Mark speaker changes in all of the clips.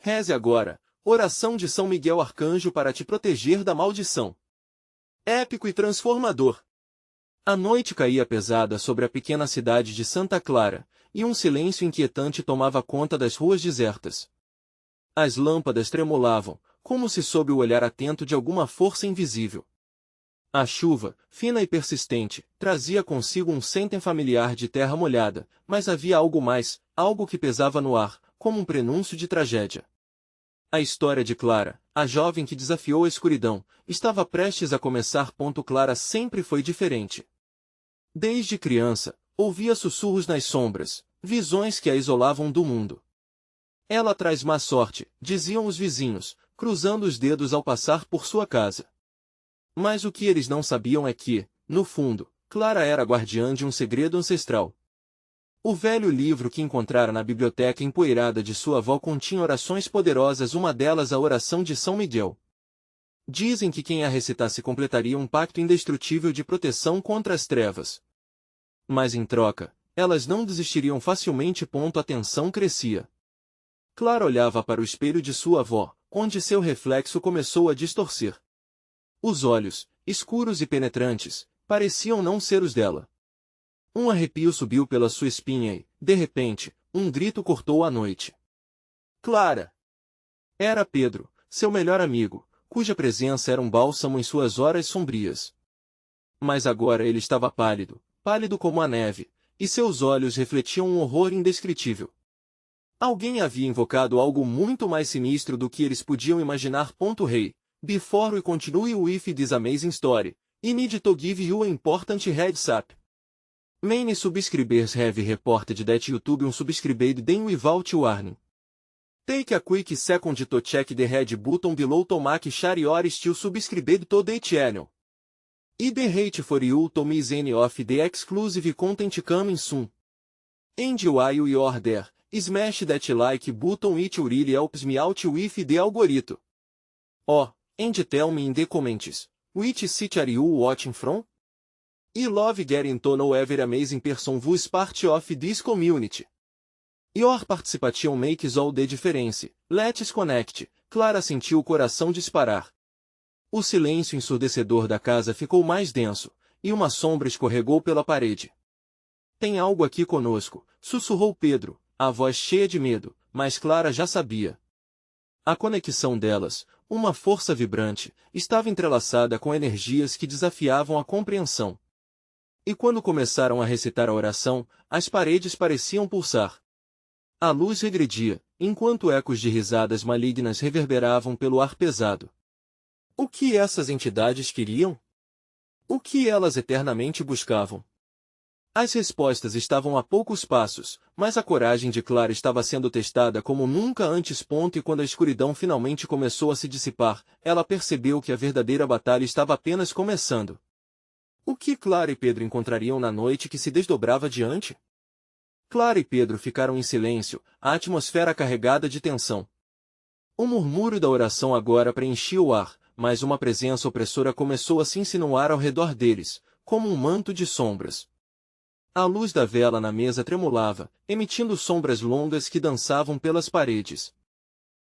Speaker 1: Reze agora, oração de São Miguel Arcanjo para te proteger da maldição. Épico e transformador. A noite caía pesada sobre a pequena cidade de Santa Clara, e um silêncio inquietante tomava conta das ruas desertas. As lâmpadas tremulavam, como se sob o olhar atento de alguma força invisível. A chuva, fina e persistente, trazia consigo um sêten familiar de terra molhada, mas havia algo mais, algo que pesava no ar, como um prenúncio de tragédia. A história de Clara, a jovem que desafiou a escuridão, estava prestes a começar. Clara sempre foi diferente. Desde criança, ouvia sussurros nas sombras, visões que a isolavam do mundo. Ela traz má sorte, diziam os vizinhos, cruzando os dedos ao passar por sua casa. Mas o que eles não sabiam é que, no fundo, Clara era guardiã de um segredo ancestral. O velho livro que encontrara na biblioteca empoeirada de sua avó continha orações poderosas, uma delas a oração de São Miguel. Dizem que quem a recitasse completaria um pacto indestrutível de proteção contra as trevas. Mas em troca, elas não desistiriam facilmente. A tensão crescia. Clara olhava para o espelho de sua avó, onde seu reflexo começou a distorcer. Os olhos, escuros e penetrantes, pareciam não ser os dela. Um arrepio subiu pela sua espinha e, de repente, um grito cortou a noite. Clara! Era Pedro, seu melhor amigo, cuja presença era um bálsamo em suas horas sombrias. Mas agora ele estava pálido, pálido como a neve, e seus olhos refletiam um horror indescritível. Alguém havia invocado algo muito mais sinistro do que eles podiam imaginar. Rei, before we continue with this amazing story, I need to give you an important heads up. Many subscribers have reported that YouTube unsubscribed them without warning. Take a quick second to check the red button below to make sure you are still subscribed to the channel. I be hate for you to miss any of the exclusive content coming soon. And while you are there, smash that like button, it really helps me out with the algorithm. Oh, and tell me in the comments, which city are you watching from? I love getting to know every amazing person who's part of this community. Your participation makes all the difference. Let's connect. Clara sentiu o coração disparar. O silêncio ensurdecedor da casa ficou mais denso, e uma sombra escorregou pela parede. Tem algo aqui conosco, sussurrou Pedro, a voz cheia de medo, mas Clara já sabia. A conexão delas, uma força vibrante, estava entrelaçada com energias que desafiavam a compreensão. E quando começaram a recitar a oração, as paredes pareciam pulsar. A luz regredia, enquanto ecos de risadas malignas reverberavam pelo ar pesado. O que essas entidades queriam? O que elas eternamente buscavam? As respostas estavam a poucos passos, mas a coragem de Clara estava sendo testada como nunca antes. E quando a escuridão finalmente começou a se dissipar, ela percebeu que a verdadeira batalha estava apenas começando. O que Clara e Pedro encontrariam na noite que se desdobrava diante? Clara e Pedro ficaram em silêncio, a atmosfera carregada de tensão. O murmúrio da oração agora preenchia o ar, mas uma presença opressora começou a se insinuar ao redor deles, como um manto de sombras. A luz da vela na mesa tremulava, emitindo sombras longas que dançavam pelas paredes.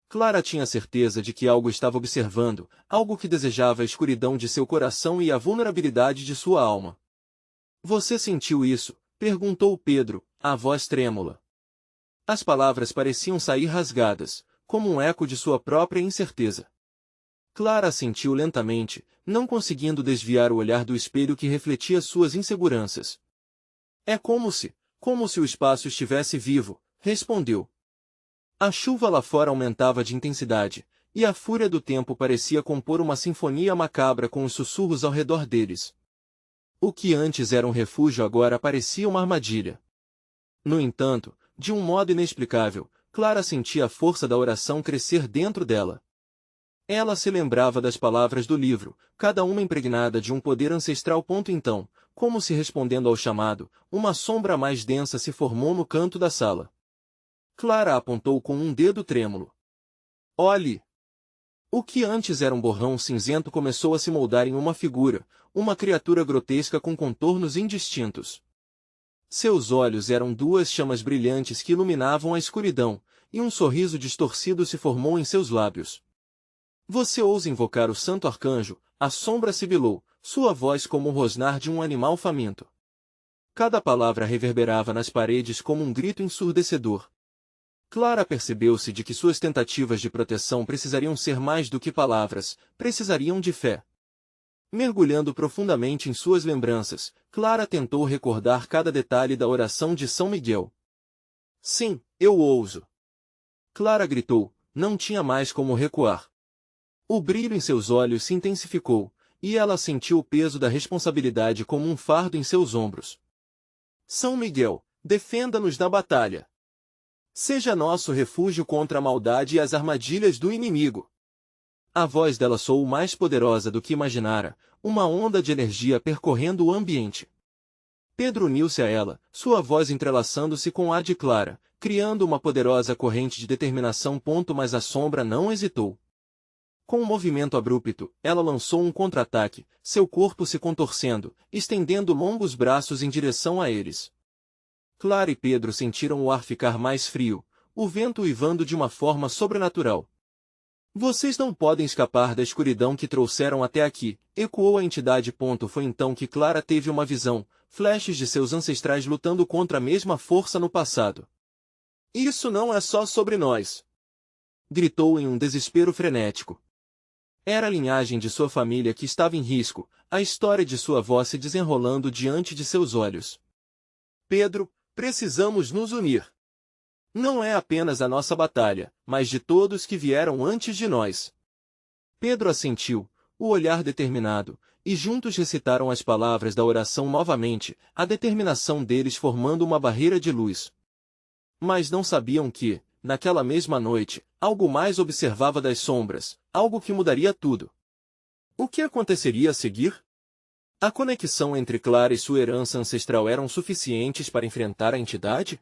Speaker 1: Clara tinha certeza de que algo estava observando, algo que desejava a escuridão de seu coração e a vulnerabilidade de sua alma. Você sentiu isso? Perguntou Pedro, a voz trêmula. As palavras pareciam sair rasgadas, como um eco de sua própria incerteza. Clara assentiu lentamente, não conseguindo desviar o olhar do espelho que refletia suas inseguranças. É como se o espaço estivesse vivo, respondeu. A chuva lá fora aumentava de intensidade, e a fúria do tempo parecia compor uma sinfonia macabra com os sussurros ao redor deles. O que antes era um refúgio agora parecia uma armadilha. No entanto, de um modo inexplicável, Clara sentia a força da oração crescer dentro dela. Ela se lembrava das palavras do livro, cada uma impregnada de um poder ancestral. Então, como se respondendo ao chamado, uma sombra mais densa se formou no canto da sala. Clara apontou com um dedo trêmulo. Olhe! O que antes era um borrão cinzento começou a se moldar em uma figura, uma criatura grotesca com contornos indistintos. Seus olhos eram duas chamas brilhantes que iluminavam a escuridão, e um sorriso distorcido se formou em seus lábios. Você ousa invocar o santo arcanjo? A sombra sibilou, sua voz como o rosnar de um animal faminto. Cada palavra reverberava nas paredes como um grito ensurdecedor. Clara percebeu-se de que suas tentativas de proteção precisariam ser mais do que palavras, precisariam de fé. Mergulhando profundamente em suas lembranças, Clara tentou recordar cada detalhe da oração de São Miguel. Sim, eu ouso. Clara gritou, não tinha mais como recuar. O brilho em seus olhos se intensificou, e ela sentiu o peso da responsabilidade como um fardo em seus ombros. São Miguel, defenda-nos na batalha. Seja nosso refúgio contra a maldade e as armadilhas do inimigo. A voz dela soou mais poderosa do que imaginara, uma onda de energia percorrendo o ambiente. Pedro uniu-se a ela, sua voz entrelaçando-se com a de Clara, criando uma poderosa corrente de determinação. Mas a sombra não hesitou. Com um movimento abrupto, ela lançou um contra-ataque, seu corpo se contorcendo, estendendo longos braços em direção a eles. Clara e Pedro sentiram o ar ficar mais frio, o vento uivando de uma forma sobrenatural. Vocês não podem escapar da escuridão que trouxeram até aqui, ecoou a entidade. Foi então que Clara teve uma visão, flashes de seus ancestrais lutando contra a mesma força no passado. Isso não é só sobre nós! Gritou em um desespero frenético. Era a linhagem de sua família que estava em risco, a história de sua avó se desenrolando diante de seus olhos. Pedro, precisamos nos unir. Não é apenas a nossa batalha, mas de todos que vieram antes de nós. Pedro assentiu, o olhar determinado, e juntos recitaram as palavras da oração novamente, a determinação deles formando uma barreira de luz. Mas não sabiam que, naquela mesma noite, algo mais observava das sombras, algo que mudaria tudo. O que aconteceria a seguir? A conexão entre Clara e sua herança ancestral eram suficientes para enfrentar a entidade?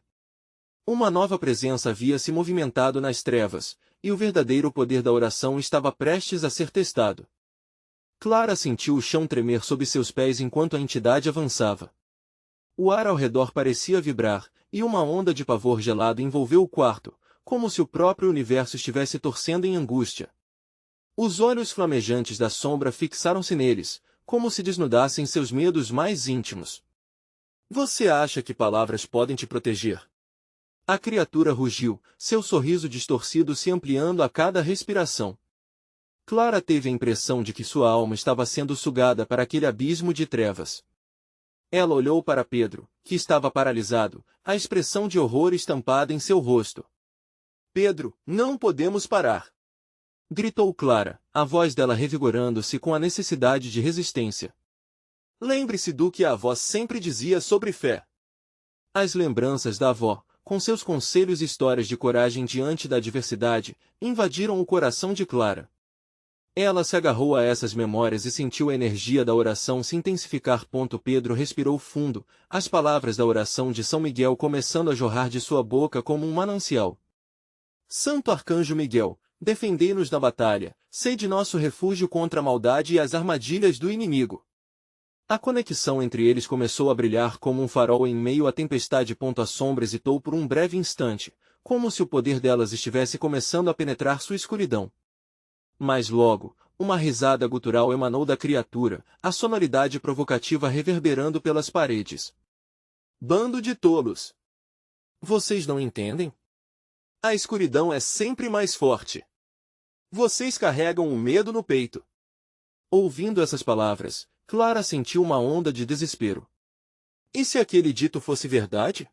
Speaker 1: Uma nova presença havia se movimentado nas trevas, e o verdadeiro poder da oração estava prestes a ser testado. Clara sentiu o chão tremer sob seus pés enquanto a entidade avançava. O ar ao redor parecia vibrar, e uma onda de pavor gelado envolveu o quarto, como se o próprio universo estivesse torcendo em angústia. Os olhos flamejantes da sombra fixaram-se neles, como se desnudassem seus medos mais íntimos. Você acha que palavras podem te proteger? A criatura rugiu, seu sorriso distorcido se ampliando a cada respiração. Clara teve a impressão de que sua alma estava sendo sugada para aquele abismo de trevas. Ela olhou para Pedro, que estava paralisado, a expressão de horror estampada em seu rosto. Pedro, não podemos parar! Gritou Clara, a voz dela revigorando-se com a necessidade de resistência. Lembre-se do que a avó sempre dizia sobre fé. As lembranças da avó, com seus conselhos e histórias de coragem diante da adversidade, invadiram o coração de Clara. Ela se agarrou a essas memórias e sentiu a energia da oração se intensificar. Pedro respirou fundo, as palavras da oração de São Miguel começando a jorrar de sua boca como um manancial. Santo Arcanjo Miguel, defendei-nos na batalha, sede nosso refúgio contra a maldade e as armadilhas do inimigo. A conexão entre eles começou a brilhar como um farol em meio à tempestade. A sombra hesitou por um breve instante, como se o poder delas estivesse começando a penetrar sua escuridão. Mas logo, uma risada gutural emanou da criatura, a sonoridade provocativa reverberando pelas paredes. Bando de tolos! Vocês não entendem? A escuridão é sempre mais forte. Vocês carregam o medo no peito. Ouvindo essas palavras, Clara sentiu uma onda de desespero. E se aquele dito fosse verdade?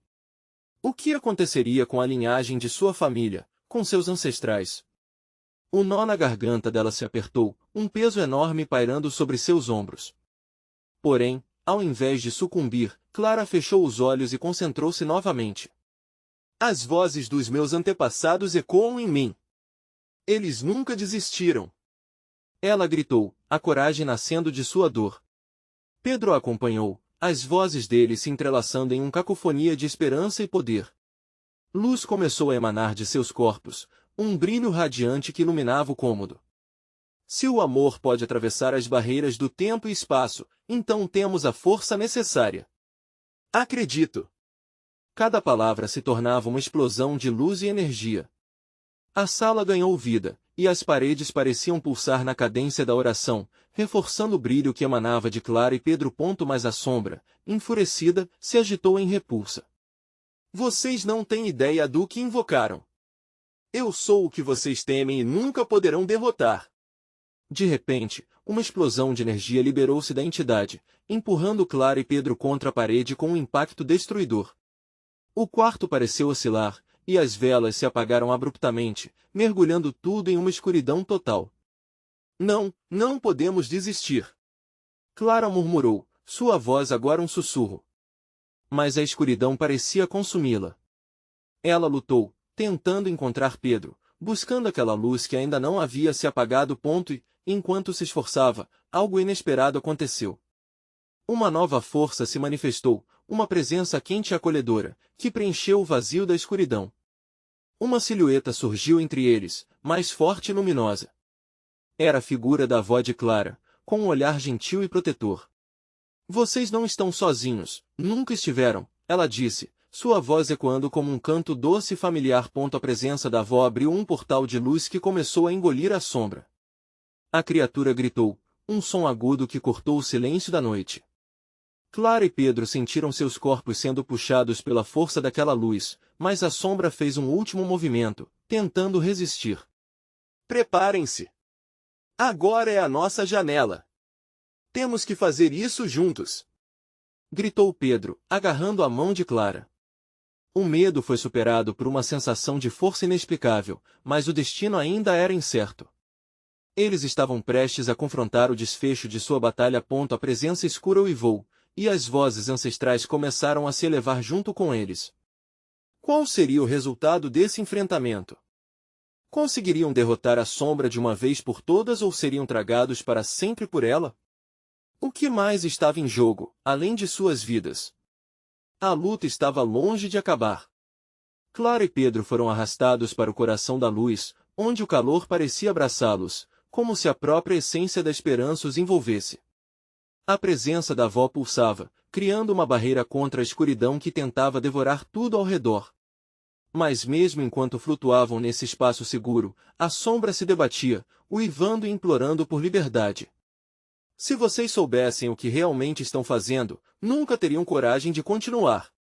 Speaker 1: O que aconteceria com a linhagem de sua família, com seus ancestrais? O nó na garganta dela se apertou, um peso enorme pairando sobre seus ombros. Porém, ao invés de sucumbir, Clara fechou os olhos e concentrou-se novamente. As vozes dos meus antepassados ecoam em mim. Eles nunca desistiram. Ela gritou, a coragem nascendo de sua dor. Pedro a acompanhou, as vozes dele se entrelaçando em uma cacofonia de esperança e poder. Luz começou a emanar de seus corpos, um brilho radiante que iluminava o cômodo. Se o amor pode atravessar as barreiras do tempo e espaço, então temos a força necessária. Acredito! Cada palavra se tornava uma explosão de luz e energia. A sala ganhou vida, e as paredes pareciam pulsar na cadência da oração, reforçando o brilho que emanava de Clara e Pedro. Mas a sombra, enfurecida, se agitou em repulsa. Vocês não têm ideia do que invocaram. Eu sou o que vocês temem e nunca poderão derrotar. De repente, uma explosão de energia liberou-se da entidade, empurrando Clara e Pedro contra a parede com um impacto destruidor. O quarto pareceu oscilar, e as velas se apagaram abruptamente, mergulhando tudo em uma escuridão total. Não podemos desistir. Clara murmurou, sua voz agora um sussurro. Mas a escuridão parecia consumi-la. Ela lutou, tentando encontrar Pedro, buscando aquela luz que ainda não havia se apagado. E, enquanto se esforçava, algo inesperado aconteceu. Uma nova força se manifestou, uma presença quente e acolhedora, que preencheu o vazio da escuridão. Uma silhueta surgiu entre eles, mais forte e luminosa. Era a figura da avó de Clara, com um olhar gentil e protetor. Vocês não estão sozinhos, nunca estiveram, ela disse, sua voz ecoando como um canto doce e familiar. A presença da avó abriu um portal de luz que começou a engolir a sombra. A criatura gritou, um som agudo que cortou o silêncio da noite. Clara e Pedro sentiram seus corpos sendo puxados pela força daquela luz, mas a sombra fez um último movimento, tentando resistir. Preparem-se! Agora é a nossa janela! Temos que fazer isso juntos! Gritou Pedro, agarrando a mão de Clara. O medo foi superado por uma sensação de força inexplicável, mas o destino ainda era incerto. Eles estavam prestes a confrontar o desfecho de sua batalha. A presença escura uivou, e as vozes ancestrais começaram a se elevar junto com eles. Qual seria o resultado desse enfrentamento? Conseguiriam derrotar a sombra de uma vez por todas ou seriam tragados para sempre por ela? O que mais estava em jogo, além de suas vidas? A luta estava longe de acabar. Clara e Pedro foram arrastados para o coração da luz, onde o calor parecia abraçá-los, como se a própria essência da esperança os envolvesse. A presença da avó pulsava, criando uma barreira contra a escuridão que tentava devorar tudo ao redor. Mas mesmo enquanto flutuavam nesse espaço seguro, a sombra se debatia, uivando e implorando por liberdade. Se vocês soubessem o que realmente estão fazendo, nunca teriam coragem de continuar.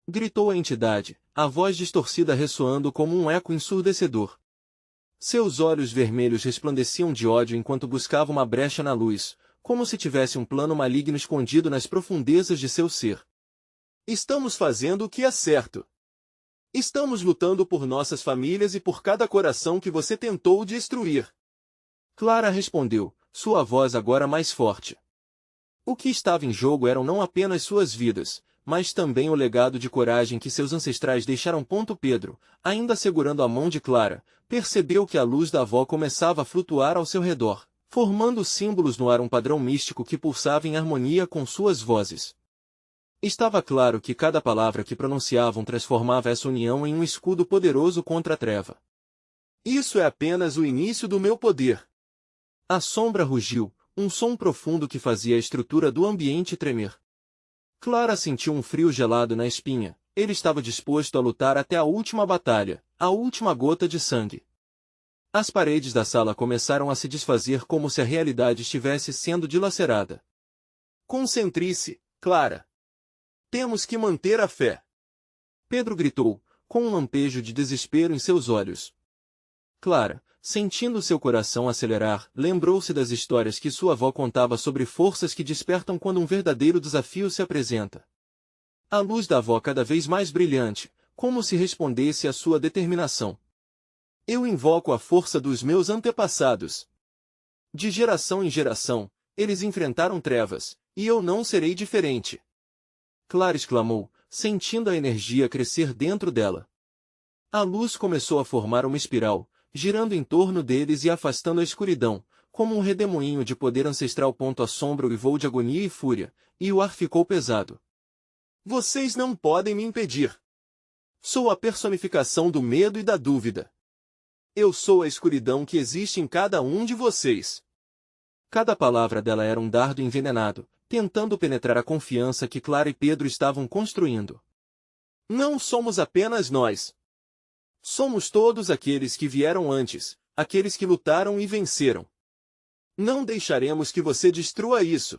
Speaker 1: Gritou a entidade, a voz distorcida ressoando como um eco ensurdecedor. Seus olhos vermelhos resplandeciam de ódio enquanto buscava uma brecha na luz, como se tivesse um plano maligno escondido nas profundezas de seu ser. Estamos fazendo o que é certo. Estamos lutando por nossas famílias e por cada coração que você tentou destruir. Clara respondeu, sua voz agora mais forte. O que estava em jogo eram não apenas suas vidas, mas também o legado de coragem que seus ancestrais deixaram. Pedro, ainda segurando a mão de Clara, percebeu que a luz da avó começava a flutuar ao seu redor, formando símbolos no ar, um padrão místico que pulsava em harmonia com suas vozes. Estava claro que cada palavra que pronunciavam transformava essa união em um escudo poderoso contra a treva. Isso é apenas o início do meu poder. A sombra rugiu, um som profundo que fazia a estrutura do ambiente tremer. Clara sentiu um frio gelado na espinha. Ele estava disposto a lutar até a última batalha, a última gota de sangue. As paredes da sala começaram a se desfazer como se a realidade estivesse sendo dilacerada. Concentre-se, Clara. Temos que manter a fé. Pedro gritou, com um lampejo de desespero em seus olhos. Clara, sentindo seu coração acelerar, lembrou-se das histórias que sua avó contava sobre forças que despertam quando um verdadeiro desafio se apresenta. A luz da avó cada vez mais brilhante, como se respondesse à sua determinação. Eu invoco a força dos meus antepassados. De geração em geração, eles enfrentaram trevas, e eu não serei diferente. Clara exclamou, sentindo a energia crescer dentro dela. A luz começou a formar uma espiral, girando em torno deles e afastando a escuridão, como um redemoinho de poder ancestral. A sombra uivou de agonia e fúria, e o ar ficou pesado. Vocês não podem me impedir. Sou a personificação do medo e da dúvida. Eu sou a escuridão que existe em cada um de vocês. Cada palavra dela era um dardo envenenado, tentando penetrar a confiança que Clara e Pedro estavam construindo. Não somos apenas nós. Somos todos aqueles que vieram antes, aqueles que lutaram e venceram. Não deixaremos que você destrua isso.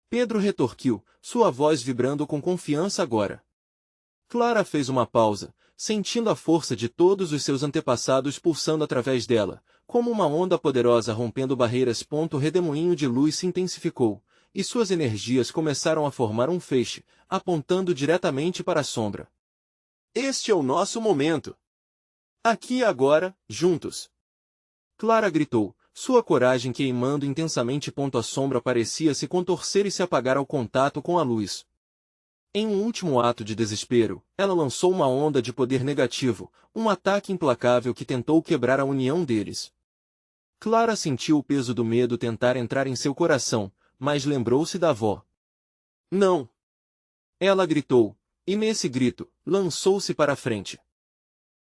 Speaker 1: Pedro retorquiu, sua voz vibrando com confiança agora. Clara fez uma pausa, sentindo a força de todos os seus antepassados pulsando através dela, como uma onda poderosa rompendo barreiras. O redemoinho de luz se intensificou, e suas energias começaram a formar um feixe, apontando diretamente para a sombra. Este é o nosso momento. Aqui e agora, juntos. Clara gritou, sua coragem queimando intensamente. A sombra parecia se contorcer e se apagar ao contato com a luz. Em um último ato de desespero, ela lançou uma onda de poder negativo, um ataque implacável que tentou quebrar a união deles. Clara sentiu o peso do medo tentar entrar em seu coração, mas lembrou-se da avó. Não! Ela gritou, e nesse grito, lançou-se para a frente.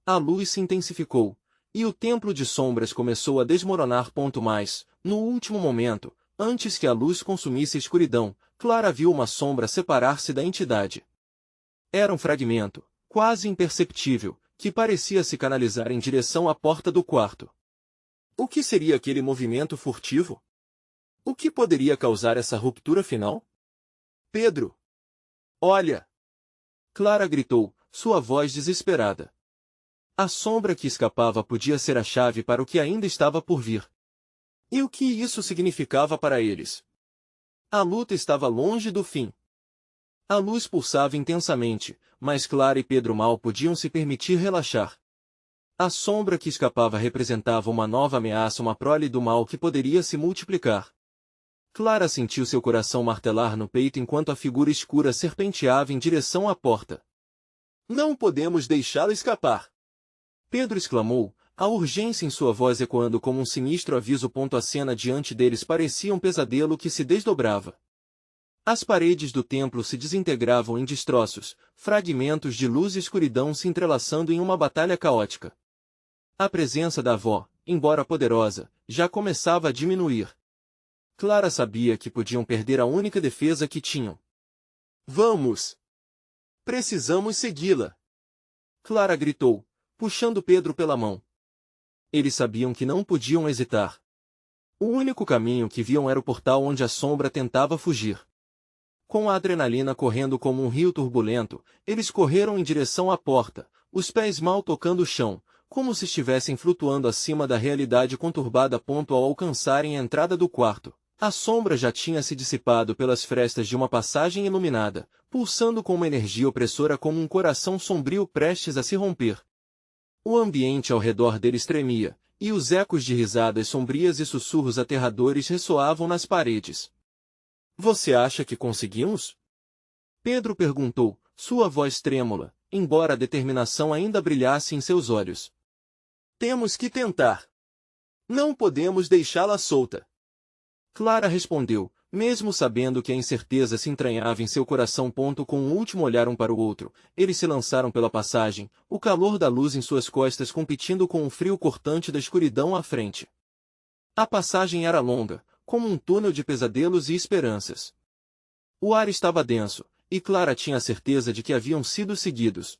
Speaker 1: A luz se intensificou, e o templo de sombras começou a desmoronar. Mas, no último momento, antes que a luz consumisse a escuridão, Clara viu uma sombra separar-se da entidade. Era um fragmento, quase imperceptível, que parecia se canalizar em direção à porta do quarto. O que seria aquele movimento furtivo? O que poderia causar essa ruptura final? Pedro! Olha! Clara gritou, sua voz desesperada. A sombra que escapava podia ser a chave para o que ainda estava por vir. E o que isso significava para eles? A luta estava longe do fim. A luz pulsava intensamente, mas Clara e Pedro mal podiam se permitir relaxar. A sombra que escapava representava uma nova ameaça, uma prole do mal que poderia se multiplicar. Clara sentiu seu coração martelar no peito enquanto a figura escura serpenteava em direção à porta. Não podemos deixá-la escapar! Pedro exclamou, a urgência em sua voz ecoando como um sinistro aviso. A cena diante deles parecia um pesadelo que se desdobrava. As paredes do templo se desintegravam em destroços, fragmentos de luz e escuridão se entrelaçando em uma batalha caótica. A presença da avó, embora poderosa, já começava a diminuir. Clara sabia que podiam perder a única defesa que tinham. Vamos! Precisamos segui-la! Clara gritou, puxando Pedro pela mão. Eles sabiam que não podiam hesitar. O único caminho que viam era o portal onde a sombra tentava fugir. Com a adrenalina correndo como um rio turbulento, eles correram em direção à porta, os pés mal tocando o chão, como se estivessem flutuando acima da realidade conturbada. Ao alcançarem a entrada do quarto, a sombra já tinha se dissipado pelas frestas de uma passagem iluminada, pulsando com uma energia opressora como um coração sombrio prestes a se romper. O ambiente ao redor deles tremia, e os ecos de risadas sombrias e sussurros aterradores ressoavam nas paredes. Você acha que conseguimos? Pedro perguntou, sua voz trêmula, embora a determinação ainda brilhasse em seus olhos. Temos que tentar. Não podemos deixá-la solta. Clara respondeu, mesmo sabendo que a incerteza se entranhava em seu coração. Com um último olhar um para o outro, eles se lançaram pela passagem, o calor da luz em suas costas competindo com o frio cortante da escuridão à frente. A passagem era longa, como um túnel de pesadelos e esperanças. O ar estava denso, e Clara tinha a certeza de que haviam sido seguidos.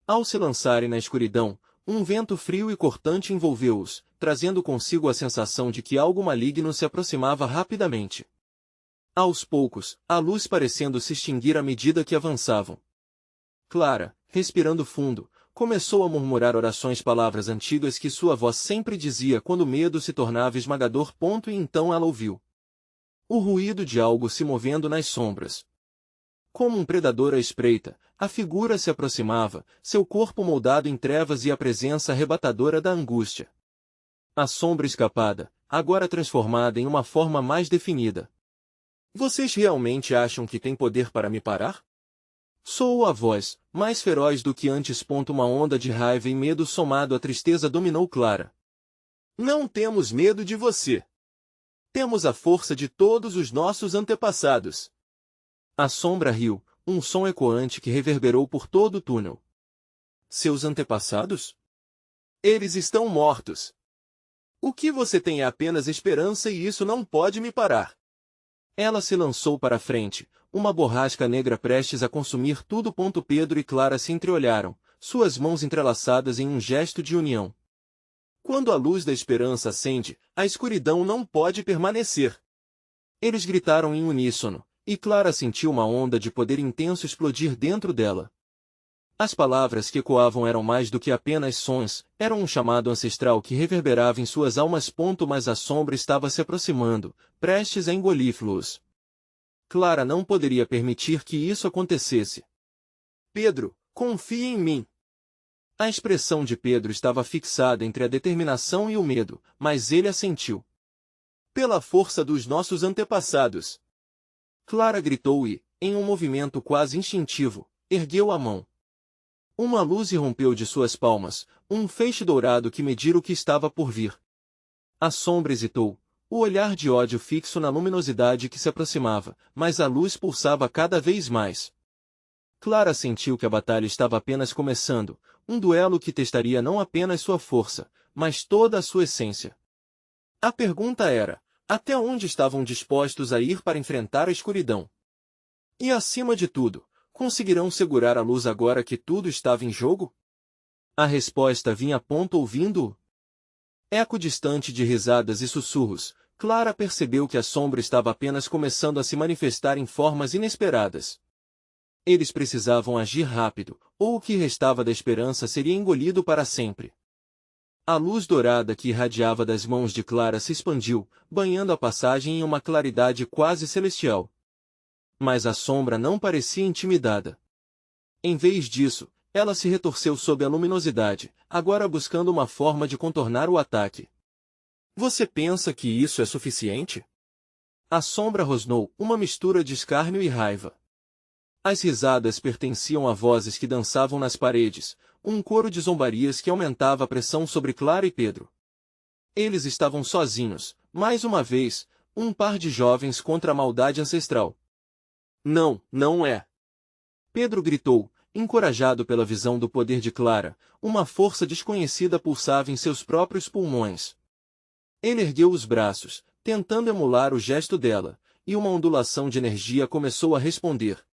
Speaker 1: Ao se lançarem na escuridão, um vento frio e cortante envolveu-os, trazendo consigo a sensação de que algo maligno se aproximava rapidamente. Aos poucos, a luz parecendo se extinguir à medida que avançavam. Clara, respirando fundo, começou a murmurar orações, palavras antigas que sua avó sempre dizia quando o medo se tornava esmagador. E então ela ouviu o ruído de algo se movendo nas sombras. Como um predador à espreita, a figura se aproximava, seu corpo moldado em trevas e a presença arrebatadora da angústia. A sombra escapada, agora transformada em uma forma mais definida. Vocês realmente acham que têm poder para me parar? Soou a voz, mais feroz do que antes. Uma onda de raiva e medo somado à tristeza dominou Clara. Não temos medo de você. Temos a força de todos os nossos antepassados. A sombra riu, um som ecoante que reverberou por todo o túnel. Seus antepassados? Eles estão mortos. O que você tem é apenas esperança e isso não pode me parar. Ela se lançou para a frente, uma borrasca negra prestes a consumir tudo. Pedro e Clara se entreolharam, suas mãos entrelaçadas em um gesto de união. Quando a luz da esperança acende, a escuridão não pode permanecer. Eles gritaram em uníssono, e Clara sentiu uma onda de poder intenso explodir dentro dela. As palavras que ecoavam eram mais do que apenas sons, eram um chamado ancestral que reverberava em suas almas. Mas a sombra estava se aproximando, prestes a engolir-los. Clara não poderia permitir que isso acontecesse. Pedro, confie em mim. A expressão de Pedro estava fixada entre a determinação e o medo, mas ele assentiu. Pela força dos nossos antepassados. Clara gritou e, em um movimento quase instintivo, ergueu a mão. Uma luz irrompeu de suas palmas, um feixe dourado que medira o que estava por vir. A sombra hesitou, o olhar de ódio fixo na luminosidade que se aproximava, mas a luz pulsava cada vez mais. Clara sentiu que a batalha estava apenas começando, um duelo que testaria não apenas sua força, mas toda a sua essência. A pergunta era, até onde estavam dispostos a ir para enfrentar a escuridão? E acima de tudo, conseguirão segurar a luz agora que tudo estava em jogo? A resposta vinha ouvindo-o. Eco distante de risadas e sussurros, Clara percebeu que a sombra estava apenas começando a se manifestar em formas inesperadas. Eles precisavam agir rápido, ou o que restava da esperança seria engolido para sempre. A luz dourada que irradiava das mãos de Clara se expandiu, banhando a passagem em uma claridade quase celestial. Mas a sombra não parecia intimidada. Em vez disso, ela se retorceu sob a luminosidade, agora buscando uma forma de contornar o ataque. Você pensa que isso é suficiente? A sombra rosnou, uma mistura de escárnio e raiva. As risadas pertenciam a vozes que dançavam nas paredes, um coro de zombarias que aumentava a pressão sobre Clara e Pedro. Eles estavam sozinhos, mais uma vez, um par de jovens contra a maldade ancestral. Não, não é. Pedro gritou, encorajado pela visão do poder de Clara, uma força desconhecida pulsava em seus próprios pulmões. Ele ergueu os braços, tentando emular o gesto dela, e uma ondulação de energia começou a responder.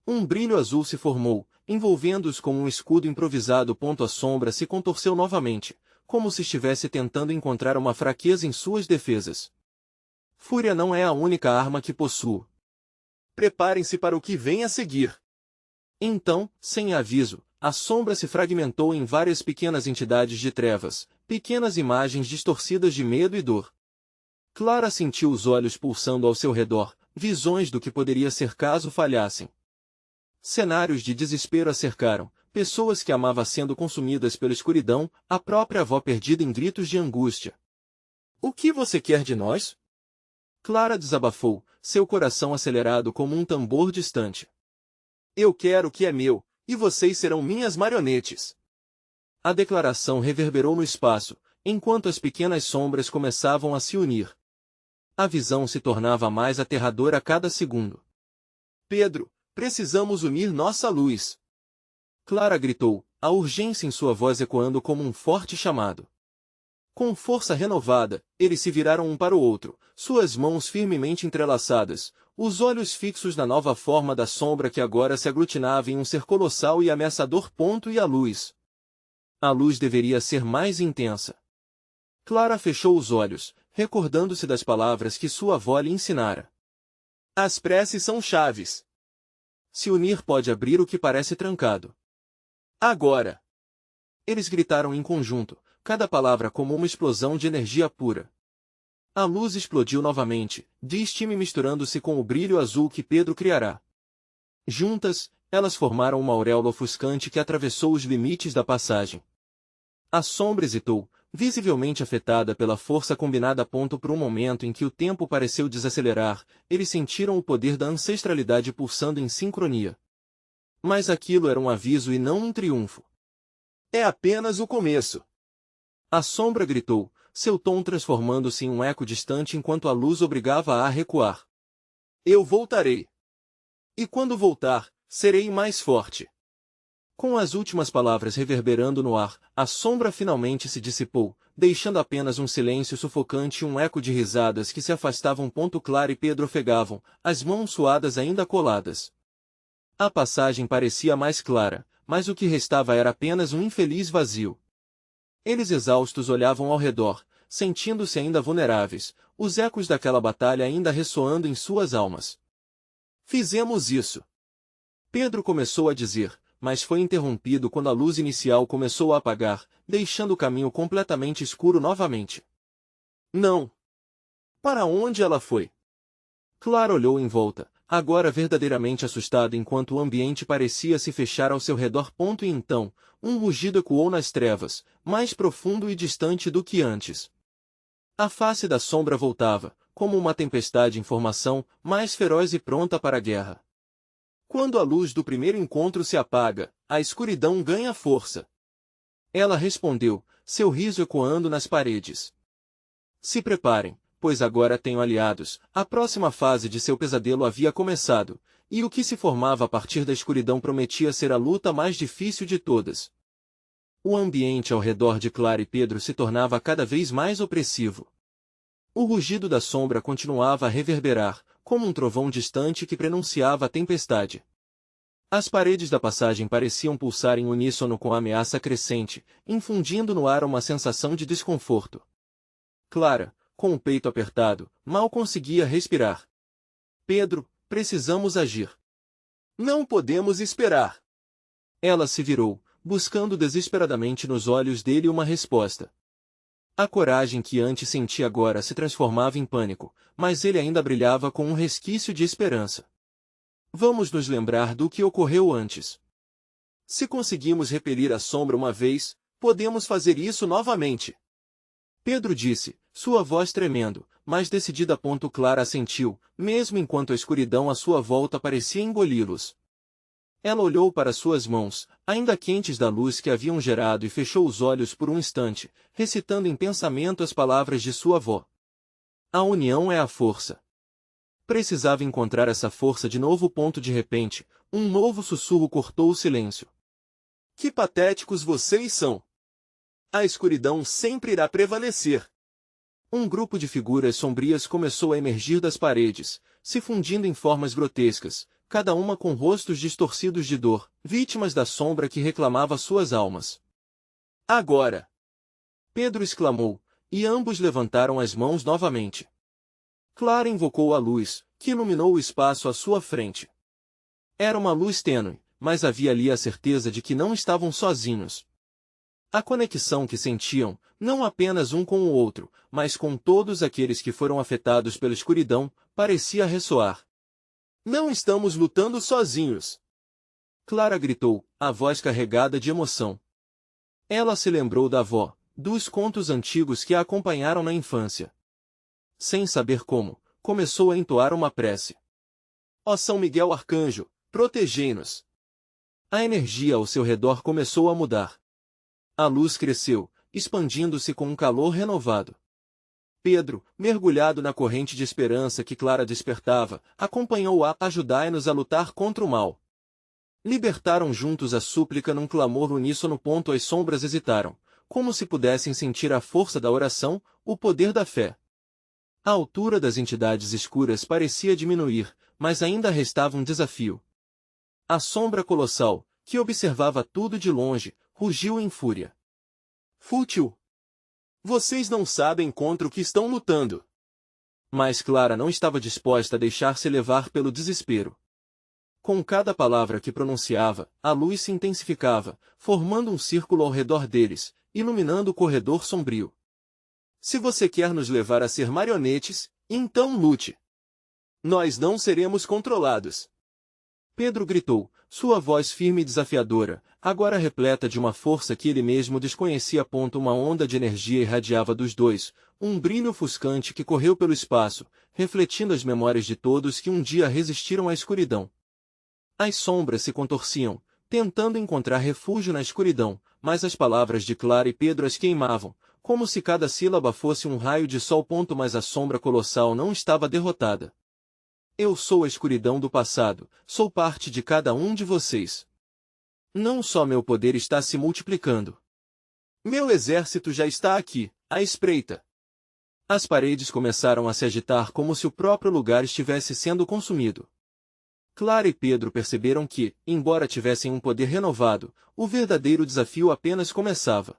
Speaker 1: Um brilho azul se formou, envolvendo-os como um escudo improvisado. A sombra se contorceu novamente, como se estivesse tentando encontrar uma fraqueza em suas defesas. Fúria não é a única arma que possuo. Preparem-se para o que vem a seguir. Então, sem aviso, a sombra se fragmentou em várias pequenas entidades de trevas, pequenas imagens distorcidas de medo e dor. Clara sentiu os olhos pulsando ao seu redor, visões do que poderia ser caso falhassem. Cenários de desespero a cercaram, pessoas que amava sendo consumidas pela escuridão, a própria avó perdida em gritos de angústia. O que você quer de nós? Clara desabafou, seu coração acelerado como um tambor distante. Eu quero o que é meu, e vocês serão minhas marionetes. A declaração reverberou no espaço, enquanto as pequenas sombras começavam a se unir. A visão se tornava mais aterradora a cada segundo. Pedro, precisamos unir nossa luz. Clara gritou, a urgência em sua voz ecoando como um forte chamado. Com força renovada, eles se viraram um para o outro, suas mãos firmemente entrelaçadas, os olhos fixos na nova forma da sombra que agora se aglutinava em um ser colossal e ameaçador. E a luz. A luz deveria ser mais intensa. Clara fechou os olhos, recordando-se das palavras que sua avó lhe ensinara. As preces são chaves. Se unir pode abrir o que parece trancado. Agora! Eles gritaram em conjunto, cada palavra como uma explosão de energia pura. A luz explodiu novamente, distime misturando-se com o brilho azul que Pedro criará. Juntas, elas formaram uma auréola ofuscante que atravessou os limites da passagem. A sombra hesitou, visivelmente afetada pela força combinada. Por um momento em que o tempo pareceu desacelerar, eles sentiram o poder da ancestralidade pulsando em sincronia. Mas aquilo era um aviso e não um triunfo. É apenas o começo. A sombra gritou, seu tom transformando-se em um eco distante enquanto a luz obrigava a recuar. Eu voltarei. E quando voltar, serei mais forte. Com as últimas palavras reverberando no ar, a sombra finalmente se dissipou, deixando apenas um silêncio sufocante e um eco de risadas que se afastavam. Clara e Pedro ofegavam, as mãos suadas ainda coladas. A passagem parecia mais clara, mas o que restava era apenas um infeliz vazio. Eles exaustos olhavam ao redor, sentindo-se ainda vulneráveis, os ecos daquela batalha ainda ressoando em suas almas. Fizemos isso. Pedro começou a dizer, mas foi interrompido quando a luz inicial começou a apagar, deixando o caminho completamente escuro novamente. Não. Para onde ela foi? Clara olhou em volta, agora verdadeiramente assustada enquanto o ambiente parecia se fechar ao seu redor. E então, um rugido ecoou nas trevas, mais profundo e distante do que antes. A face da sombra voltava, como uma tempestade em formação, mais feroz e pronta para a guerra. Quando a luz do primeiro encontro se apaga, a escuridão ganha força. Ela respondeu, seu riso ecoando nas paredes. Se preparem, pois agora tenho aliados. A próxima fase de seu pesadelo havia começado, e o que se formava a partir da escuridão prometia ser a luta mais difícil de todas. O ambiente ao redor de Clara e Pedro se tornava cada vez mais opressivo. O rugido da sombra continuava a reverberar, como um trovão distante que prenunciava a tempestade. As paredes da passagem pareciam pulsar em uníssono com a ameaça crescente, infundindo no ar uma sensação de desconforto. Clara, com o peito apertado, mal conseguia respirar. Pedro, precisamos agir. Não podemos esperar. Ela se virou, buscando desesperadamente nos olhos dele uma resposta. A coragem que antes sentia agora se transformava em pânico, mas ele ainda brilhava com um resquício de esperança. Vamos nos lembrar do que ocorreu antes. Se conseguimos repelir a sombra uma vez, podemos fazer isso novamente. Pedro disse, sua voz tremendo, mas decidida. Clara assentiu, mesmo enquanto a escuridão à sua volta parecia engoli-los. Ela olhou para suas mãos, ainda quentes da luz que haviam gerado, e fechou os olhos por um instante, recitando em pensamento as palavras de sua avó. A união é a força. Precisava encontrar essa força de novo. De repente, um novo sussurro cortou o silêncio. Que patéticos vocês são! A escuridão sempre irá prevalecer. Um grupo de figuras sombrias começou a emergir das paredes, se fundindo em formas grotescas, cada uma com rostos distorcidos de dor, vítimas da sombra que reclamava suas almas. Agora! Pedro exclamou, e ambos levantaram as mãos novamente. Clara invocou a luz, que iluminou o espaço à sua frente. Era uma luz tênue, mas havia ali a certeza de que não estavam sozinhos. A conexão que sentiam, não apenas um com o outro, mas com todos aqueles que foram afetados pela escuridão, parecia ressoar. Não estamos lutando sozinhos! Clara gritou, a voz carregada de emoção. Ela se lembrou da avó, dos contos antigos que a acompanharam na infância. Sem saber como, começou a entoar uma prece. Ó São Miguel Arcanjo, protegei-nos! A energia ao seu redor começou a mudar. A luz cresceu, expandindo-se com um calor renovado. Pedro, mergulhado na corrente de esperança que Clara despertava, acompanhou-a. Ajudai-nos a lutar contra o mal. Libertaram juntos a súplica num clamor uníssono. As sombras hesitaram, como se pudessem sentir a força da oração, o poder da fé. A altura das entidades escuras parecia diminuir, mas ainda restava um desafio. A sombra colossal, que observava tudo de longe, rugiu em fúria. Fútil! Vocês não sabem contra o que estão lutando. Mas Clara não estava disposta a deixar-se levar pelo desespero. Com cada palavra que pronunciava, a luz se intensificava, formando um círculo ao redor deles, iluminando o corredor sombrio. Se você quer nos levar a ser marionetes, então lute. Nós não seremos controlados. Pedro gritou, sua voz firme e desafiadora, agora repleta de uma força que ele mesmo desconhecia. Uma onda de energia irradiava dos dois, um brilho ofuscante que correu pelo espaço, refletindo as memórias de todos que um dia resistiram à escuridão. As sombras se contorciam, tentando encontrar refúgio na escuridão, mas as palavras de Clara e Pedro as queimavam, como se cada sílaba fosse um raio de sol. Mas a sombra colossal não estava derrotada. Eu sou a escuridão do passado, sou parte de cada um de vocês. Não só meu poder está se multiplicando. Meu exército já está aqui, à espreita. As paredes começaram a se agitar como se o próprio lugar estivesse sendo consumido. Clara e Pedro perceberam que, embora tivessem um poder renovado, o verdadeiro desafio apenas começava.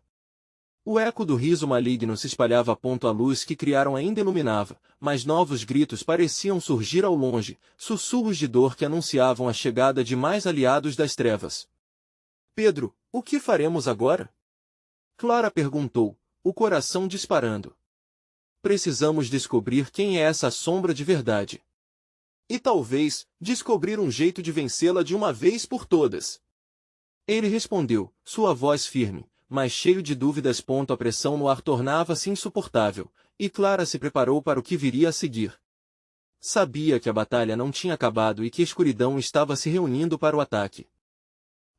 Speaker 1: O eco do riso maligno se espalhava a luz que criaram ainda iluminava, mas novos gritos pareciam surgir ao longe, sussurros de dor que anunciavam a chegada de mais aliados das trevas. Pedro, o que faremos agora? Clara perguntou, o coração disparando. Precisamos descobrir quem é essa sombra de verdade. E talvez, descobrir um jeito de vencê-la de uma vez por todas. Ele respondeu, sua voz firme, mas cheio de dúvidas. A pressão no ar tornava-se insuportável, e Clara se preparou para o que viria a seguir. Sabia que a batalha não tinha acabado e que a escuridão estava se reunindo para o ataque.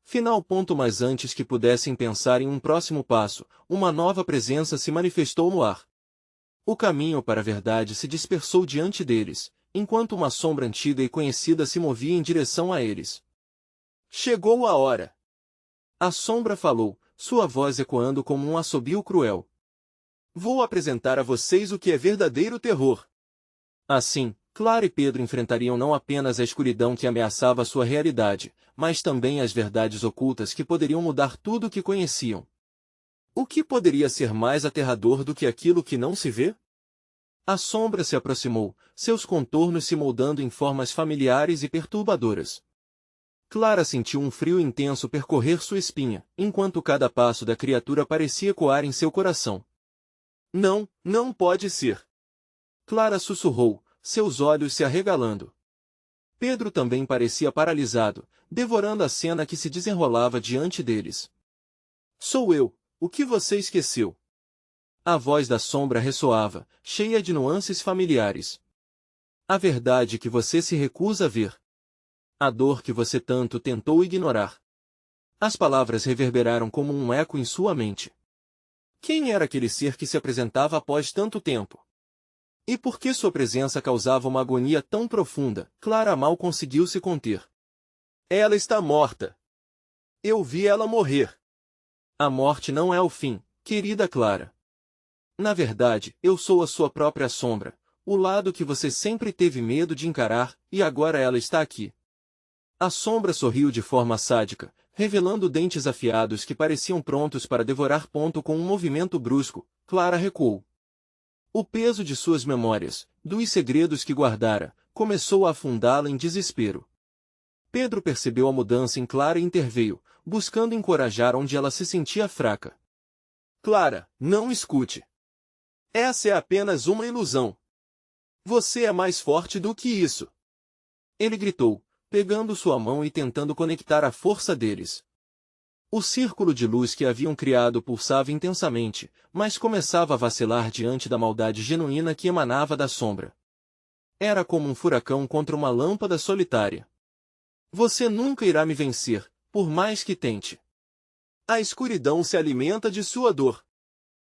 Speaker 1: Final. Mas antes que pudessem pensar em um próximo passo, uma nova presença se manifestou no ar. O caminho para a verdade se dispersou diante deles, enquanto uma sombra antiga e conhecida se movia em direção a eles. Chegou a hora! A sombra falou, sua voz ecoando como um assobio cruel. Vou apresentar a vocês o que é verdadeiro terror. Assim, Clara e Pedro enfrentariam não apenas a escuridão que ameaçava sua realidade, mas também as verdades ocultas que poderiam mudar tudo o que conheciam. O que poderia ser mais aterrador do que aquilo que não se vê? A sombra se aproximou, seus contornos se moldando em formas familiares e perturbadoras. Clara sentiu um frio intenso percorrer sua espinha, enquanto cada passo da criatura parecia ecoar em seu coração. Não, não pode ser! Clara sussurrou, seus olhos se arregalando. Pedro também parecia paralisado, devorando a cena que se desenrolava diante deles. Sou eu, o que você esqueceu? A voz da sombra ressoava, cheia de nuances familiares. A verdade que você se recusa a ver. A dor que você tanto tentou ignorar. As palavras reverberaram como um eco em sua mente. Quem era aquele ser que se apresentava após tanto tempo? E por que sua presença causava uma agonia tão profunda? Clara mal conseguiu se conter. Ela está morta. Eu vi ela morrer. A morte não é o fim, querida Clara. Na verdade, eu sou a sua própria sombra, o lado que você sempre teve medo de encarar, e agora ela está aqui. A sombra sorriu de forma sádica, revelando dentes afiados que pareciam prontos para devorar. Com um movimento brusco, Clara recuou. O peso de suas memórias, dos segredos que guardara, começou a afundá-la em desespero. Pedro percebeu a mudança em Clara e interveio, buscando encorajar onde ela se sentia fraca. Clara, não escute. Essa é apenas uma ilusão. Você é mais forte do que isso. Ele gritou, pegando sua mão e tentando conectar a força deles. O círculo de luz que haviam criado pulsava intensamente, mas começava a vacilar diante da maldade genuína que emanava da sombra. Era como um furacão contra uma lâmpada solitária. Você nunca irá me vencer, por mais que tente. A escuridão se alimenta de sua dor.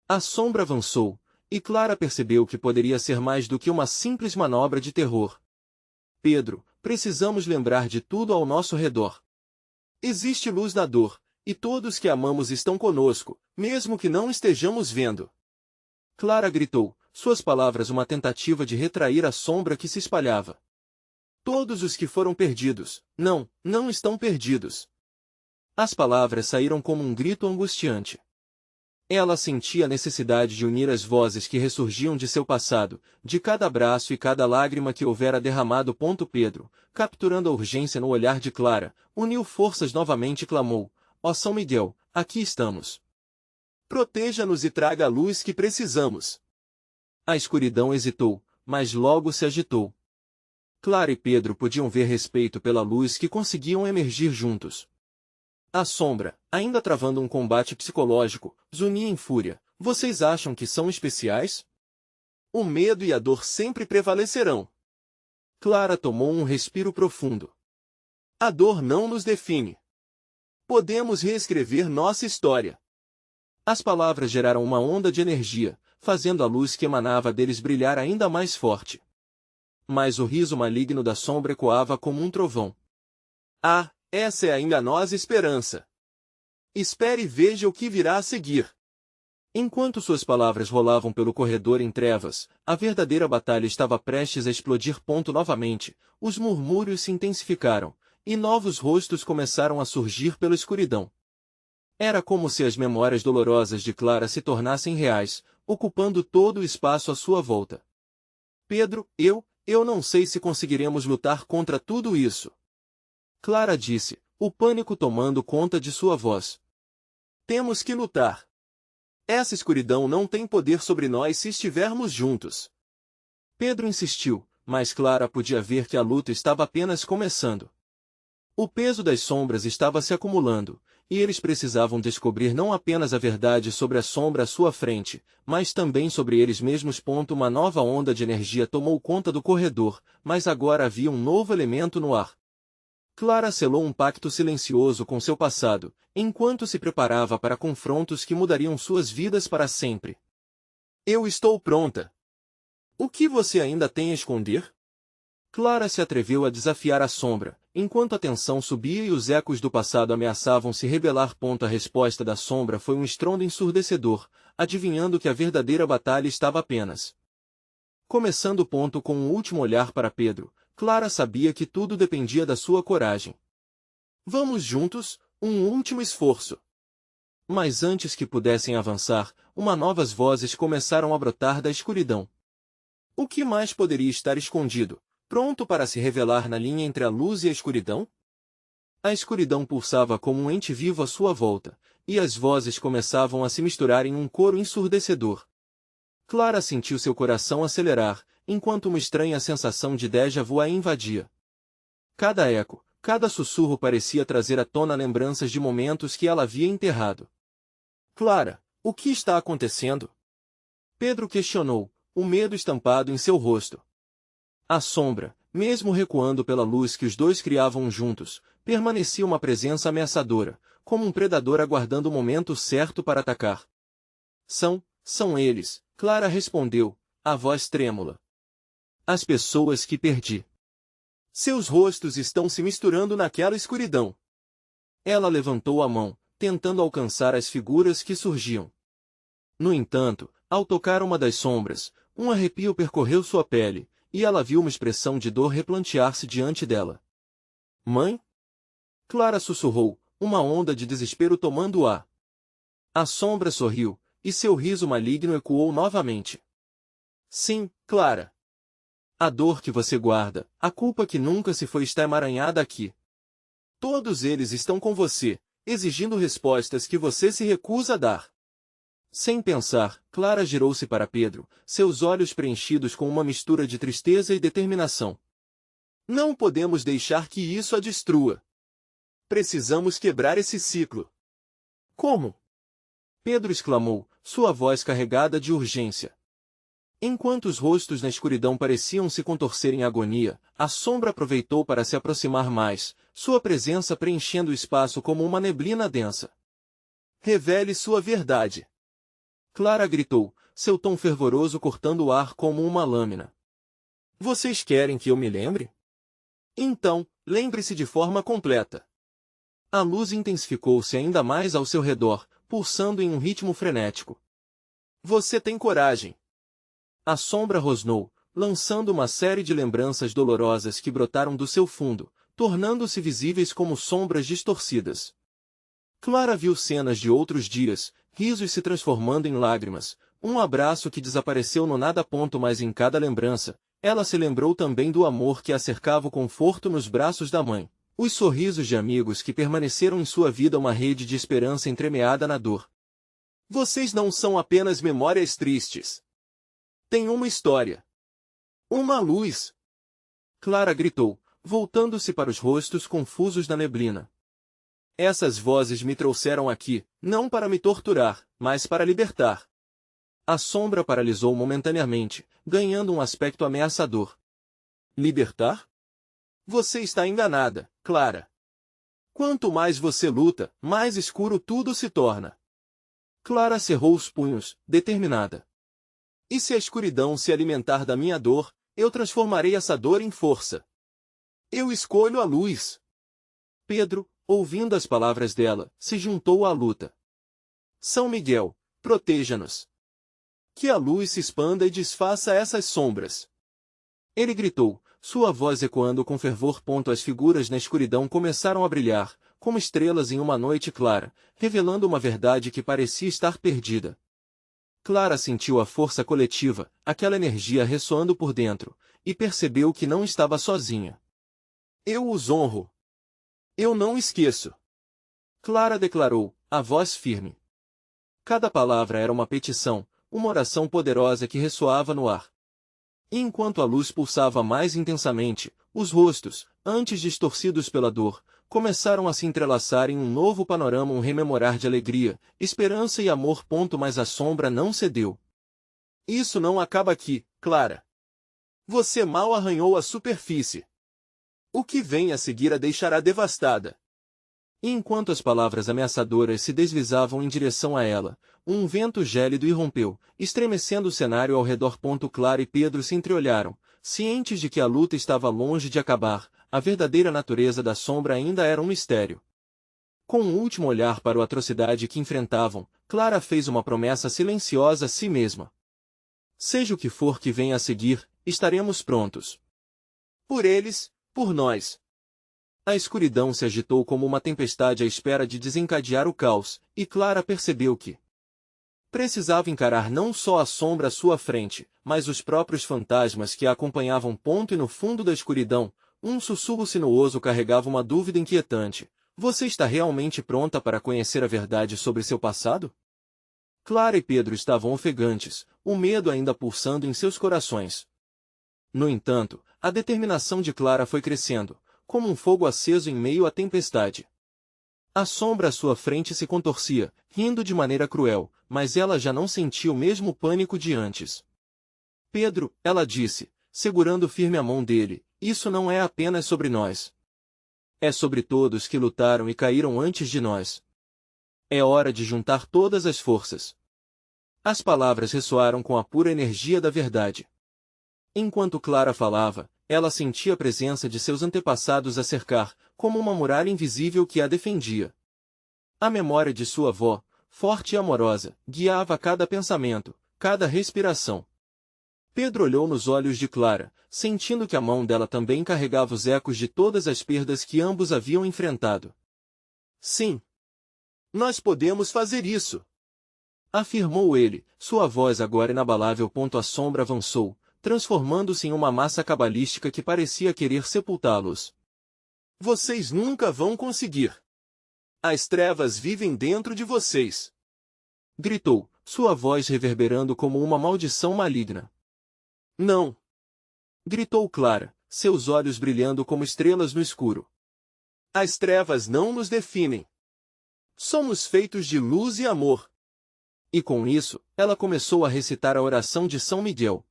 Speaker 1: A sombra avançou, e Clara percebeu que poderia ser mais do que uma simples manobra de terror. Pedro, precisamos lembrar de tudo ao nosso redor. Existe luz na dor, e todos que amamos estão conosco, mesmo que não estejamos vendo. Clara gritou, suas palavras uma tentativa de retrair a sombra que se espalhava. Todos os que foram perdidos, não estão perdidos. As palavras saíram como um grito angustiante. Ela sentia a necessidade de unir as vozes que ressurgiam de seu passado, de cada abraço e cada lágrima que houvera derramado. Pedro, capturando a urgência no olhar de Clara, uniu forças novamente e clamou, ó São Miguel, aqui estamos. Proteja-nos e traga a luz que precisamos. A escuridão hesitou, mas logo se agitou. Clara e Pedro podiam ver respeito pela luz que conseguiam emergir juntos. A sombra, ainda travando um combate psicológico, zunia em fúria. Vocês acham que são especiais? O medo e a dor sempre prevalecerão. Clara tomou um respiro profundo. A dor não nos define. Podemos reescrever nossa história. As palavras geraram uma onda de energia, fazendo a luz que emanava deles brilhar ainda mais forte. Mas o riso maligno da sombra ecoava como um trovão. Ah, essa é a enganosa esperança. Espere e veja o que virá a seguir. Enquanto suas palavras rolavam pelo corredor em trevas, a verdadeira batalha estava prestes a explodir. Novamente, os murmúrios se intensificaram, e novos rostos começaram a surgir pela escuridão. Era como se as memórias dolorosas de Clara se tornassem reais, ocupando todo o espaço à sua volta. Pedro, eu não sei se conseguiremos lutar contra tudo isso. Clara disse, o pânico tomando conta de sua voz. Temos que lutar. Essa escuridão não tem poder sobre nós se estivermos juntos. Pedro insistiu, mas Clara podia ver que a luta estava apenas começando. O peso das sombras estava se acumulando, e eles precisavam descobrir não apenas a verdade sobre a sombra à sua frente, mas também sobre eles mesmos. Uma nova onda de energia tomou conta do corredor, mas agora havia um novo elemento no ar. Clara selou um pacto silencioso com seu passado, enquanto se preparava para confrontos que mudariam suas vidas para sempre. Eu estou pronta. O que você ainda tem a esconder? Clara se atreveu a desafiar a sombra, enquanto a tensão subia e os ecos do passado ameaçavam se rebelar. A resposta da sombra foi um estrondo ensurdecedor, adivinhando que a verdadeira batalha estava apenas começando. Com um último olhar para Pedro, Clara sabia que tudo dependia da sua coragem. Vamos juntos, um último esforço. Mas antes que pudessem avançar, novas vozes começaram a brotar da escuridão. O que mais poderia estar escondido, pronto para se revelar na linha entre a luz e a escuridão? A escuridão pulsava como um ente vivo à sua volta, e as vozes começavam a se misturar em um coro ensurdecedor. Clara sentiu seu coração acelerar, enquanto uma estranha sensação de déjà vu a invadia. Cada eco, cada sussurro parecia trazer à tona lembranças de momentos que ela havia enterrado. Clara, o que está acontecendo? Pedro questionou, o medo estampado em seu rosto. A sombra, mesmo recuando pela luz que os dois criavam juntos, permanecia uma presença ameaçadora, como um predador aguardando o momento certo para atacar. São eles, Clara respondeu, a voz trêmula. As pessoas que perdi. Seus rostos estão se misturando naquela escuridão. Ela levantou a mão, tentando alcançar as figuras que surgiam. No entanto, ao tocar uma das sombras, um arrepio percorreu sua pele, e ela viu uma expressão de dor replantear-se diante dela. Mãe? Clara sussurrou, uma onda de desespero tomando-a. A sombra sorriu, e seu riso maligno ecoou novamente. Sim, Clara. A dor que você guarda, a culpa que nunca se foi está emaranhada aqui. Todos eles estão com você, exigindo respostas que você se recusa a dar. Sem pensar, Clara girou-se para Pedro, seus olhos preenchidos com uma mistura de tristeza e determinação. Não podemos deixar que isso a destrua. Precisamos quebrar esse ciclo. Como? Pedro exclamou, sua voz carregada de urgência. Enquanto os rostos na escuridão pareciam se contorcer em agonia, a sombra aproveitou para se aproximar mais, sua presença preenchendo o espaço como uma neblina densa. Revele sua verdade. Clara gritou, seu tom fervoroso cortando o ar como uma lâmina. Vocês querem que eu me lembre? Então, lembre-se de forma completa. A luz intensificou-se ainda mais ao seu redor, pulsando em um ritmo frenético. Você tem coragem. A sombra rosnou, lançando uma série de lembranças dolorosas que brotaram do seu fundo, tornando-se visíveis como sombras distorcidas. Clara viu cenas de outros dias, risos se transformando em lágrimas, um abraço que desapareceu no nada. Mas em cada lembrança, ela se lembrou também do amor que a cercava, o conforto nos braços da mãe, os sorrisos de amigos que permaneceram em sua vida, uma rede de esperança entremeada na dor. Vocês não são apenas memórias tristes. Tem uma história. Uma luz. Clara gritou, voltando-se para os rostos confusos da neblina. Essas vozes me trouxeram aqui, não para me torturar, mas para libertar. A sombra paralisou momentaneamente, ganhando um aspecto ameaçador. Libertar? Você está enganada, Clara. Quanto mais você luta, mais escuro tudo se torna. Clara cerrou os punhos, determinada. E se a escuridão se alimentar da minha dor, eu transformarei essa dor em força. Eu escolho a luz. Pedro, ouvindo as palavras dela, se juntou à luta. São Miguel, proteja-nos. Que a luz se expanda e desfaça essas sombras. Ele gritou, sua voz ecoando com fervor. As figuras na escuridão começaram a brilhar, como estrelas em uma noite clara, revelando uma verdade que parecia estar perdida. Clara sentiu a força coletiva, aquela energia ressoando por dentro, e percebeu que não estava sozinha. Eu os honro. Eu não esqueço. Clara declarou, a voz firme. Cada palavra era uma petição, uma oração poderosa que ressoava no ar. E enquanto a luz pulsava mais intensamente, os rostos, antes distorcidos pela dor, começaram a se entrelaçar em um novo panorama, um rememorar de alegria, esperança e amor. Mas a sombra não cedeu. Isso não acaba aqui, Clara. Você mal arranhou a superfície. O que vem a seguir a deixará devastada. E enquanto as palavras ameaçadoras se deslizavam em direção a ela, um vento gélido irrompeu, estremecendo o cenário ao redor. Clara e Pedro se entreolharam, cientes de que a luta estava longe de acabar, a verdadeira natureza da sombra ainda era um mistério. Com um último olhar para a atrocidade que enfrentavam, Clara fez uma promessa silenciosa a si mesma. Seja o que for que venha a seguir, estaremos prontos. Por eles, por nós. A escuridão se agitou como uma tempestade à espera de desencadear o caos, e Clara percebeu que precisava encarar não só a sombra à sua frente, mas os próprios fantasmas que a acompanhavam. E no fundo da escuridão, um sussurro sinuoso carregava uma dúvida inquietante. Você está realmente pronta para conhecer a verdade sobre seu passado? Clara e Pedro estavam ofegantes, o medo ainda pulsando em seus corações. No entanto, a determinação de Clara foi crescendo, como um fogo aceso em meio à tempestade. A sombra à sua frente se contorcia, rindo de maneira cruel, mas ela já não sentia o mesmo pânico de antes. Pedro, ela disse, segurando firme a mão dele, isso não é apenas sobre nós. É sobre todos que lutaram e caíram antes de nós. É hora de juntar todas as forças. As palavras ressoaram com a pura energia da verdade. Enquanto Clara falava, ela sentia a presença de seus antepassados a cercar, como uma muralha invisível que a defendia. A memória de sua avó, forte e amorosa, guiava cada pensamento, cada respiração. Pedro olhou nos olhos de Clara, sentindo que a mão dela também carregava os ecos de todas as perdas que ambos haviam enfrentado. Sim. Nós podemos fazer isso. Afirmou ele, sua voz agora inabalável. A sombra avançou, transformando-se em uma massa cabalística que parecia querer sepultá-los. Vocês nunca vão conseguir. As trevas vivem dentro de vocês. Gritou, sua voz reverberando como uma maldição maligna. Não. Gritou Clara, seus olhos brilhando como estrelas no escuro. As trevas não nos definem. Somos feitos de luz e amor. E com isso, ela começou a recitar a oração de São Miguel.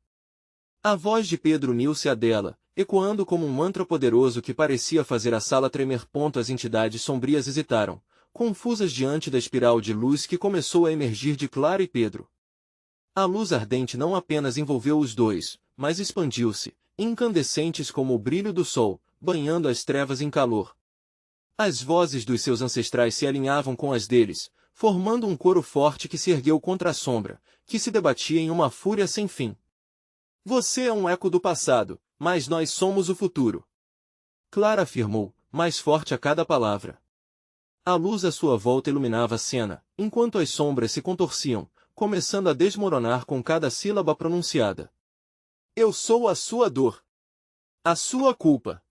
Speaker 1: A voz de Pedro uniu-se à dela, ecoando como um mantra poderoso que parecia fazer a sala tremer. As entidades sombrias hesitaram, confusas diante da espiral de luz que começou a emergir de Clara e Pedro. A luz ardente não apenas envolveu os dois, mas expandiu-se, incandescentes como o brilho do sol, banhando as trevas em calor. As vozes dos seus ancestrais se alinhavam com as deles, formando um coro forte que se ergueu contra a sombra, que se debatia em uma fúria sem fim. Você é um eco do passado, mas nós somos o futuro. Clara afirmou, mais forte a cada palavra. A luz à sua volta iluminava a cena, enquanto as sombras se contorciam, começando a desmoronar com cada sílaba pronunciada. Eu sou a sua dor. A sua culpa.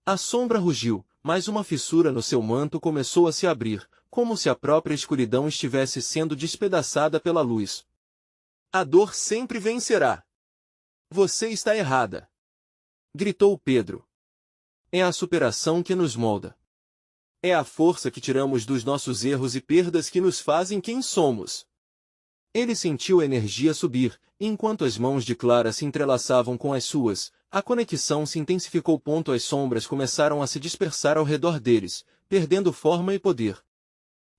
Speaker 1: A sombra rugiu, mas uma fissura no seu manto começou a se abrir, como se a própria escuridão estivesse sendo despedaçada pela luz. A dor sempre vencerá. Você está errada. Gritou Pedro. É a superação que nos molda. É a força que tiramos dos nossos erros e perdas que nos fazem quem somos. Ele sentiu a energia subir, enquanto as mãos de Clara se entrelaçavam com as suas, a conexão se intensificou. As sombras começaram a se dispersar ao redor deles, perdendo forma e poder.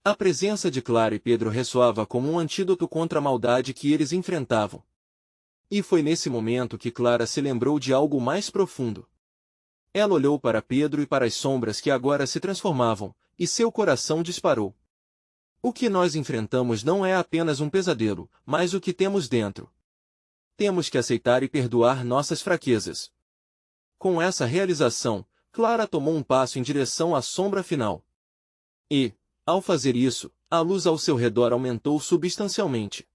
Speaker 1: A presença de Clara e Pedro ressoava como um antídoto contra a maldade que eles enfrentavam. E foi nesse momento que Clara se lembrou de algo mais profundo. Ela olhou para Pedro e para as sombras que agora se transformavam, e seu coração disparou. O que nós enfrentamos não é apenas um pesadelo, mas o que temos dentro. Temos que aceitar e perdoar nossas fraquezas. Com essa realização, Clara tomou um passo em direção à sombra final. E, ao fazer isso, a luz ao seu redor aumentou substancialmente.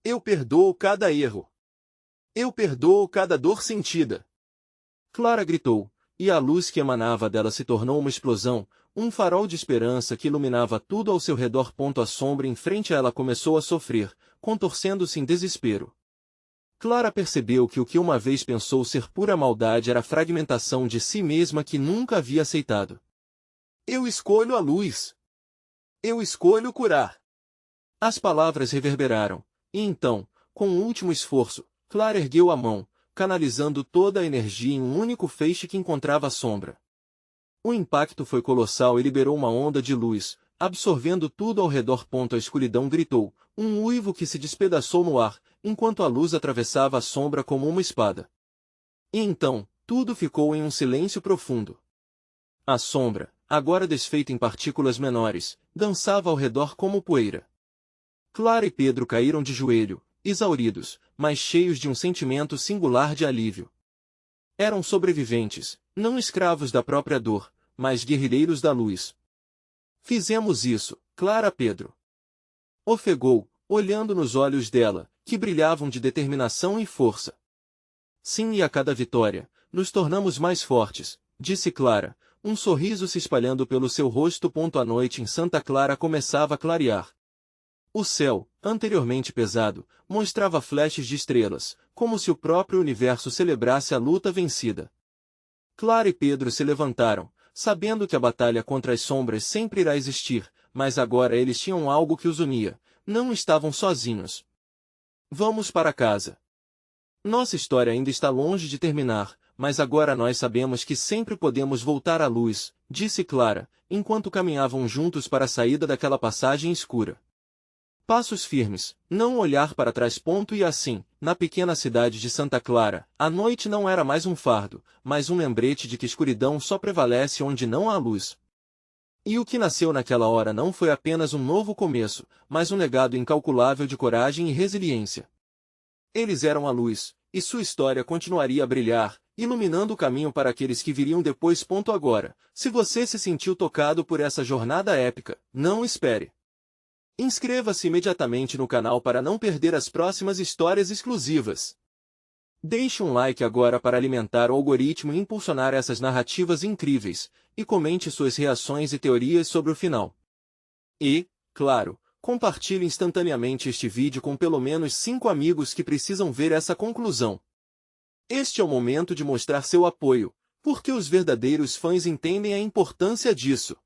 Speaker 1: Eu perdoo cada erro. Eu perdoo cada dor sentida. Clara gritou, e a luz que emanava dela se tornou uma explosão, um farol de esperança que iluminava tudo ao seu redor. A sombra em frente a ela começou a sofrer, contorcendo-se em desespero. Clara percebeu que o que uma vez pensou ser pura maldade era a fragmentação de si mesma que nunca havia aceitado. Eu escolho a luz. Eu escolho curar. As palavras reverberaram, e então, com um último esforço, Clara ergueu a mão, canalizando toda a energia em um único feixe que encontrava a sombra. O impacto foi colossal e liberou uma onda de luz, absorvendo tudo ao redor. A escuridão gritou, um uivo que se despedaçou no ar, enquanto a luz atravessava a sombra como uma espada. E então, tudo ficou em um silêncio profundo. A sombra, agora desfeita em partículas menores, dançava ao redor como poeira. Clara e Pedro caíram de joelho, exauridos, mas cheios de um sentimento singular de alívio. Eram sobreviventes, não escravos da própria dor, mas guerrilheiros da luz. Fizemos isso, Clara. Pedro ofegou, olhando nos olhos dela, que brilhavam de determinação e força. Sim, e a cada vitória, nos tornamos mais fortes, disse Clara, um sorriso se espalhando pelo seu rosto. A noite em Santa Clara começava a clarear. O céu, anteriormente pesado, mostrava flashes de estrelas, como se o próprio universo celebrasse a luta vencida. Clara e Pedro se levantaram, sabendo que a batalha contra as sombras sempre irá existir, mas agora eles tinham algo que os unia, não estavam sozinhos. Vamos para casa. Nossa história ainda está longe de terminar, mas agora nós sabemos que sempre podemos voltar à luz, disse Clara, enquanto caminhavam juntos para a saída daquela passagem escura. Passos firmes, não olhar para trás. E assim, na pequena cidade de Santa Clara, a noite não era mais um fardo, mas um lembrete de que escuridão só prevalece onde não há luz. E o que nasceu naquela hora não foi apenas um novo começo, mas um legado incalculável de coragem e resiliência. Eles eram a luz, e sua história continuaria a brilhar, iluminando o caminho para aqueles que viriam depois. Agora, se você se sentiu tocado por essa jornada épica, não espere. Inscreva-se imediatamente no canal para não perder as próximas histórias exclusivas. Deixe um like agora para alimentar o algoritmo e impulsionar essas narrativas incríveis, e comente suas reações e teorias sobre o final. E, claro, compartilhe instantaneamente este vídeo com pelo menos 5 amigos que precisam ver essa conclusão. Este é o momento de mostrar seu apoio, porque os verdadeiros fãs entendem a importância disso.